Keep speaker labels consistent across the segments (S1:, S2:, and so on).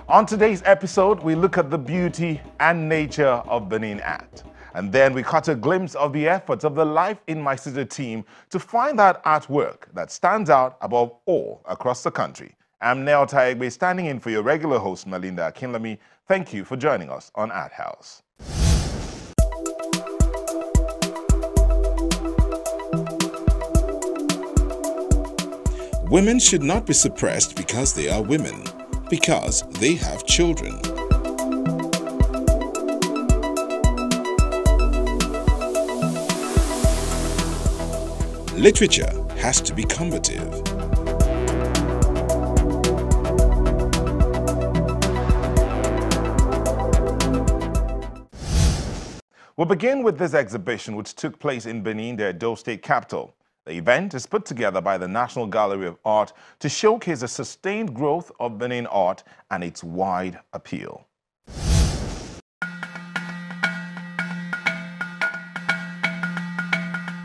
S1: On today's episode, we look at the beauty and nature of Benin art. And then we caught a glimpse of the efforts of the Life in My City team to find that artwork that stands out above all across the country. I'm Nat'l, standing in for your regular host, Melinda Akinlami. Thank you for joining us on Art House.
S2: Women should not be suppressed because they are women, because they have children. Literature has to be combative.
S1: We'll begin with this exhibition, which took place in Benin, the Edo State capital. The event is put together by the National Gallery of Art to showcase the sustained growth of Benin art and its wide appeal.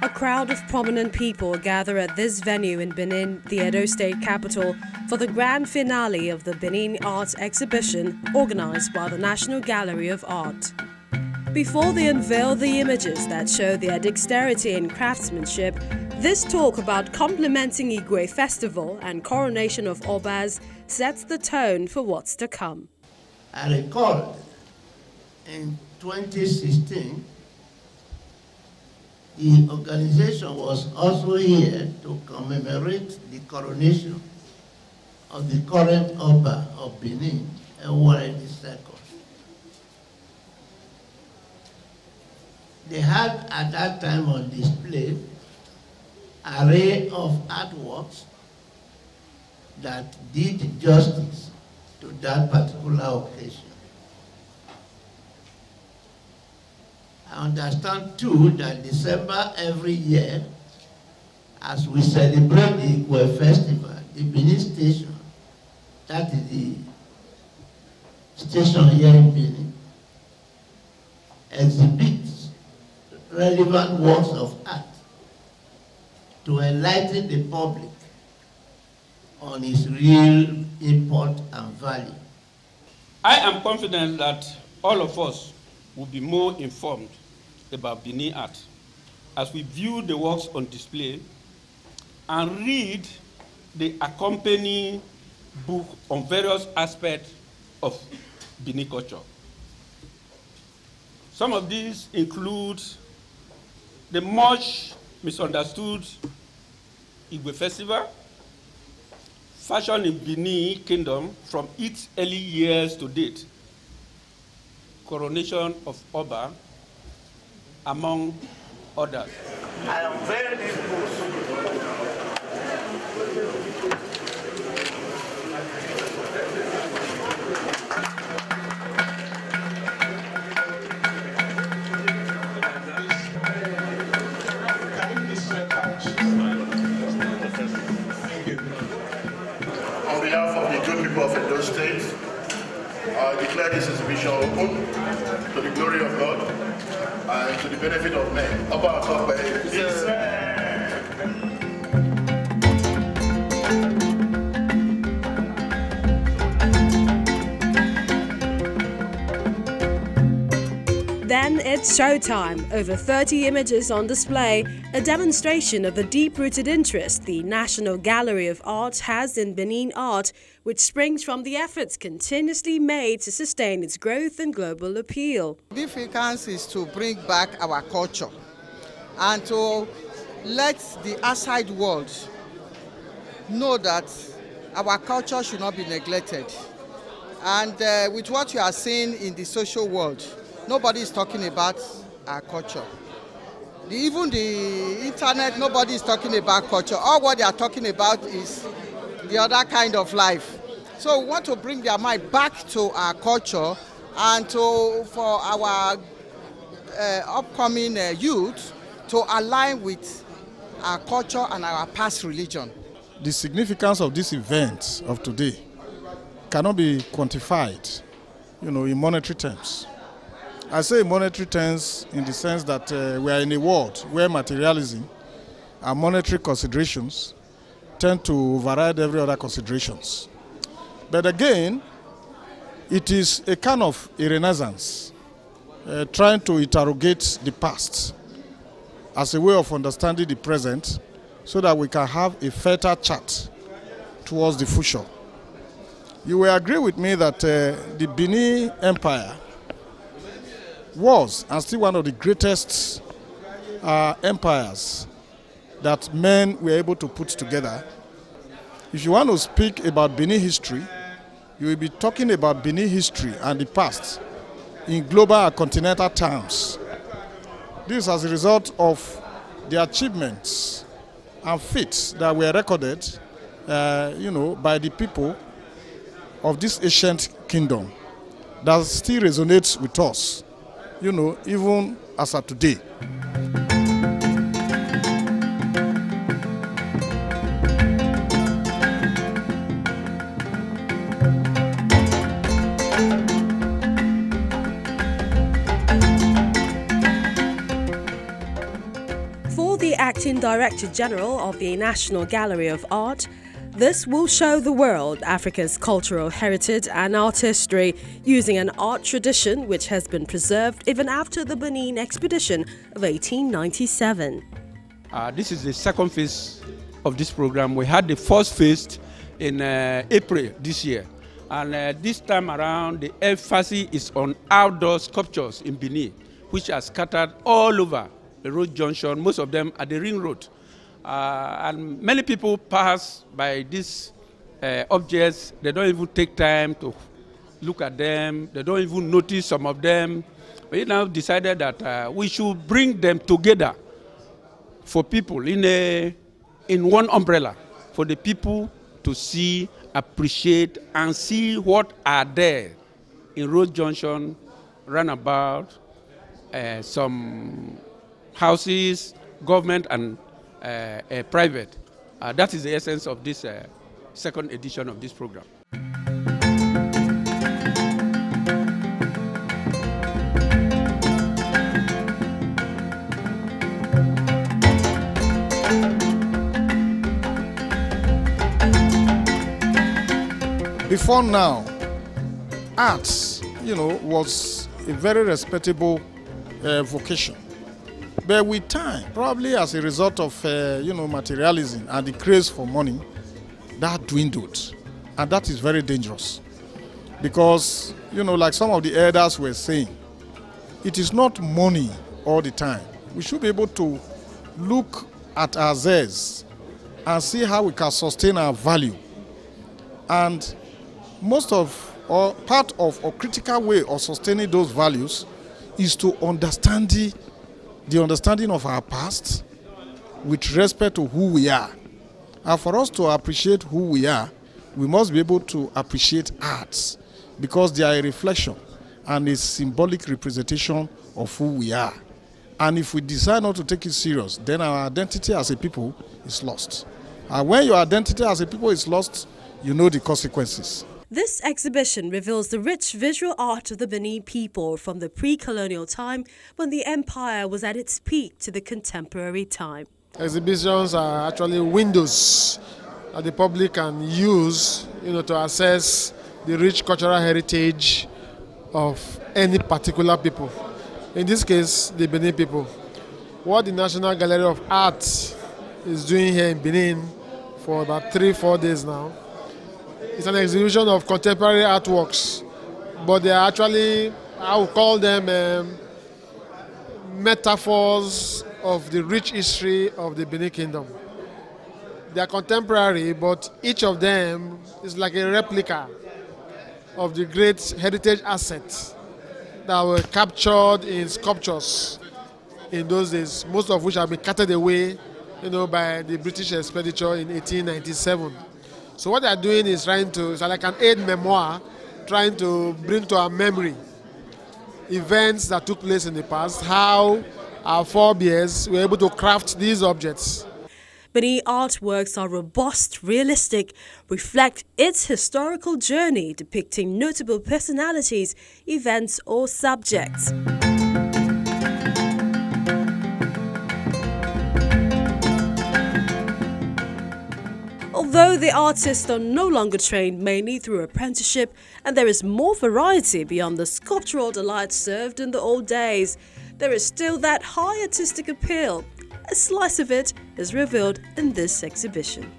S3: A crowd of prominent people gather at this venue in Benin, the Edo State capital, for the grand finale of the Benin Art Exhibition organized by the National Gallery of Art. Before they unveil the images that show their dexterity in craftsmanship, this talk about complementing Igwe Festival and coronation of Obas sets the tone for what's to come.
S4: I recall in 2016, the organization was also here to commemorate the coronation of the current Oba of Benin, Ewuare II. They had at that time on display an array of artworks that did justice to that particular occasion. I understand too that December every year, as we celebrate the Igwe Festival, the Benin station, that is the station here in Benin, exhibits relevant works of art to enlighten the public on its real import and value.
S5: I am confident that all of us will be more informed about Benin art as we view the works on display and read the accompanying book on various aspects of Benin culture. Some of these include the much misunderstood Igwe Festival, fashion in Benin Kingdom from its early years to date, coronation of Oba, among others.
S4: I am very disposed.
S6: On behalf of the good people of Edo State, I declare this exhibition open to the glory of God and to the benefit of men.
S3: Then it's showtime. Over 30 images on display, a demonstration of the deep-rooted interest the National Gallery of Art has in Benin art, which springs from the efforts continuously made to sustain its growth and global appeal.
S7: The significance is to bring back our culture and to let the outside world know that our culture should not be neglected. And with what you are seeing in the social world, nobody is talking about our culture. Even the internet, nobody is talking about culture. All what they are talking about is the other kind of life. So we want to bring their mind back to our culture and for our upcoming youth to align with our culture and our past religion.
S8: The significance of this event of today cannot be quantified, in monetary terms. I say monetary terms in the sense that we are in a world where materialism and monetary considerations tend to override every other considerations. But again, It is a kind of a renaissance, trying to interrogate the past as a way of understanding the present so that we can have a fertile chart towards the future. You will agree with me that the Benin Empire was and still one of the greatest empires that men were able to put together. If you want to speak about Benin history, you will be talking about Benin history and the past in global and continental terms. This as a result of the achievements and feats that were recorded, by the people of this ancient kingdom that still resonates with us, even as of today.
S3: For the Acting Director General of the National Gallery of Art, this will show the world Africa's cultural heritage and art history using an art tradition which has been preserved even after the Benin expedition of 1897.
S5: This is the second phase of this program. We had the first phase in April this year. And this time around, the emphasis is on outdoor sculptures in Benin, which are scattered all over the road junction, most of them at the ring road. And many people pass by these objects. They don't even take time to look at them. They don't even notice some of them. We now decided that we should bring them together for people in one umbrella, for the people to see, appreciate, and see what are there in road junction, roundabout, some houses, government, and private. That is the essence of this second edition of this program.
S8: Before now, arts, was a very respectable vocation. But with time, probably as a result of, materialism and the craze for money, that dwindled. And that is very dangerous. Because, like some of the elders were saying, it is not money all the time. We should be able to look at ourselves and see how we can sustain our value. And part of a critical way of sustaining those values is to understand the understanding of our past with respect to who we are. And for us to appreciate who we are, we must be able to appreciate arts because they are a reflection and a symbolic representation of who we are. And if we decide not to take it serious, then our identity as a people is lost. And when your identity as a people is lost, you know the consequences.
S3: This exhibition reveals the rich visual art of the Benin people from the pre-colonial time when the empire was at its peak to the contemporary time.
S9: Exhibitions are actually windows that the public can use to assess the rich cultural heritage of any particular people. In this case, the Benin people. What the National Gallery of Art is doing here in Benin for about 3-4 days now, it's an exhibition of contemporary artworks, but they are actually, I would call them metaphors of the rich history of the Benin Kingdom. They are contemporary, but each of them is like a replica of the great heritage assets that were captured in sculptures in those days, most of which have been carted away, by the British expenditure in 1897. So what they are doing is it's like an aid memoir, trying to bring to our memory events that took place in the past, how our forebears were able to craft these objects.
S3: Benin artworks are robust, realistic, reflect its historical journey, depicting notable personalities, events, or subjects. Although the artists are no longer trained mainly through apprenticeship, and there is more variety beyond the sculptural delight served in the old days. There is still that high artistic appeal. A slice of it is revealed in this exhibition.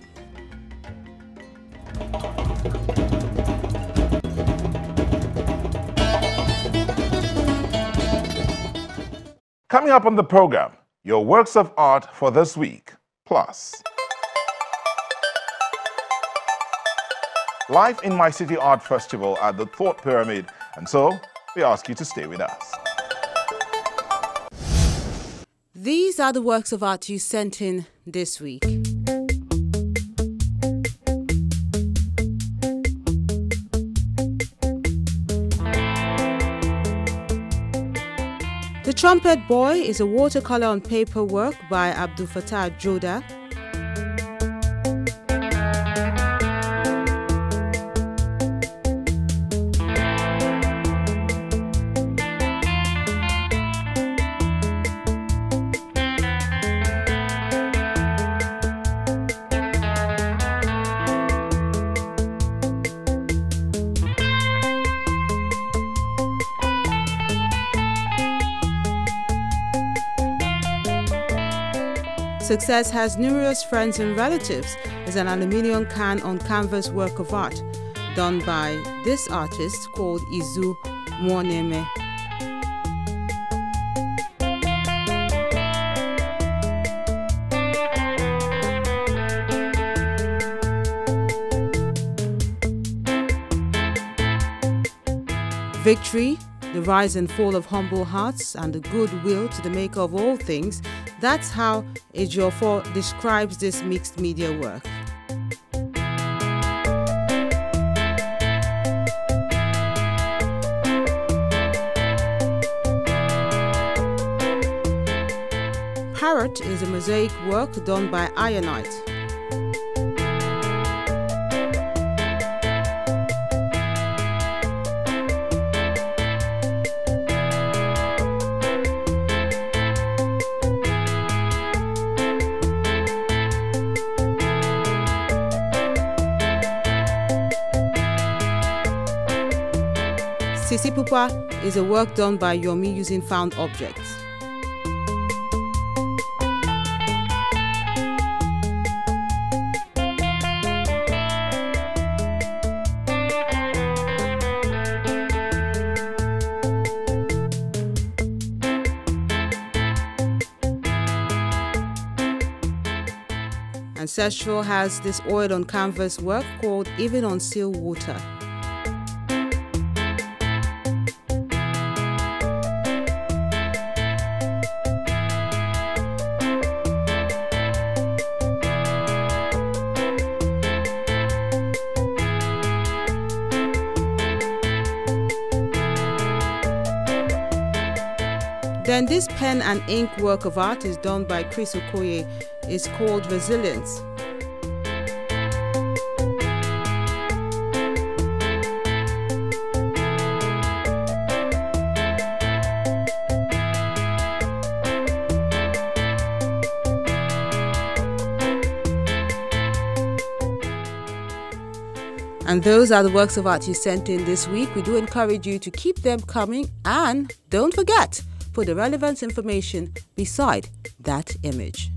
S1: Coming up on the program, your works of art for this week, plus Life in My City Art Festival at the Thought Pyramid, and so we ask you to stay with us.
S10: These are the works of art you sent in this week. The Trumpet Boy is a watercolor on paper work by Abdul Fattah Joda. Success Has Numerous Friends and Relatives is an aluminium can on canvas work of art done by this artist called Izu Mwaneme. Victory, the rise and fall of humble hearts, and the goodwill to the maker of all things. That's how Ejiofor describes this mixed media work. Parrot is a mosaic work done by Ironite. Sisi Pupa is a work done by Yomi using found objects. Ancestral has this oil on canvas work called Even on Still Water. Then this pen and ink work of art is done by Chris Okoye. It's called Resilience. And those are the works of art you sent in this week. We do encourage you to keep them coming, and don't forget, put the relevant information beside that image.